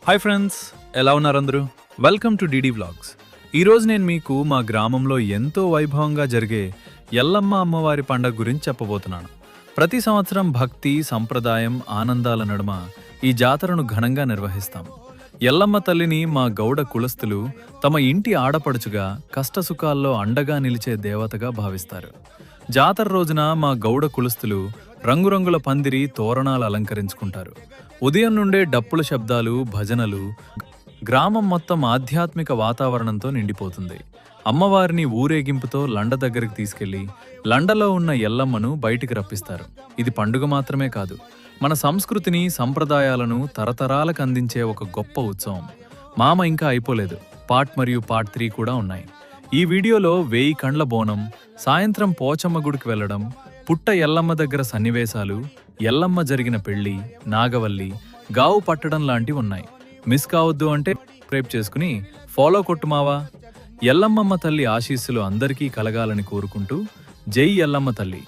Hi friends, ఎలా ఉన్నారు అందరూ? Welcome to DD vlogs. ఈరోజు నేను మీకు మా గ్రామంలో ఎంతో వైభవంగా జరిగే ఎల్లమ్మ అమ్మవారి పండగ గురించి చెప్పబోతున్నాను. ప్రతి సంవత్సరం భక్తి, సంప్రదాయం, ఆనందాల నడుమ ఈ జాతరను ఘనంగా నిర్వహిస్తాం. ఎల్లమ్మ తల్లిని మా గౌడ కులస్తులు తమ ఇంటి ఆడపడుచుగా, కష్టసుఖాల్లో అండగా నిలిచే దేవతగా భావిస్తారు. జాతర రోజున మా గౌడ కులస్తులు రంగురంగుల పందిరి, తోరణాలు అలంకరించుకుంటారు. ఉదయం నుండే డప్పుల శబ్దాలు, భజనలు, గ్రామం మొత్తం ఆధ్యాత్మిక వాతావరణంతో నిండిపోతుంది. అమ్మవారిని ఊరేగింపుతో లండ దగ్గరికి తీసుకెళ్లి లండలో ఉన్న ఎల్లమ్మను బయటికి రప్పిస్తారు. ఇది పండుగ మాత్రమే కాదు, మన సంస్కృతిని, సంప్రదాయాలను తరతరాలకు అందించే ఒక గొప్ప ఉత్సవం. మామ ఇంకా అయిపోలేదు, పార్ట్ మరియు పార్ట్ 3 కూడా ఉన్నాయి. ఈ వీడియోలో 1000 కండ్ల బోనం, సాయంత్రం పోచమ్మ గుడికి వెళ్లడం, పుట్ట ఎల్లమ్మ దగ్గర సన్నివేశాలు, ఎల్లమ్మ జరిగిన పెళ్లి, నాగవల్లి, గావు పట్టడం లాంటివి ఉన్నాయి. మిస్ కావద్దు అంటే సబ్స్క్రైబ్ చేసుకుని ఫాలో కొట్టుమావా. ఎల్లమ్మమ్మ తల్లి ఆశీస్సులు అందరికీ కలగాలని కోరుకుంటూ జై ఎల్లమ్మ తల్లి.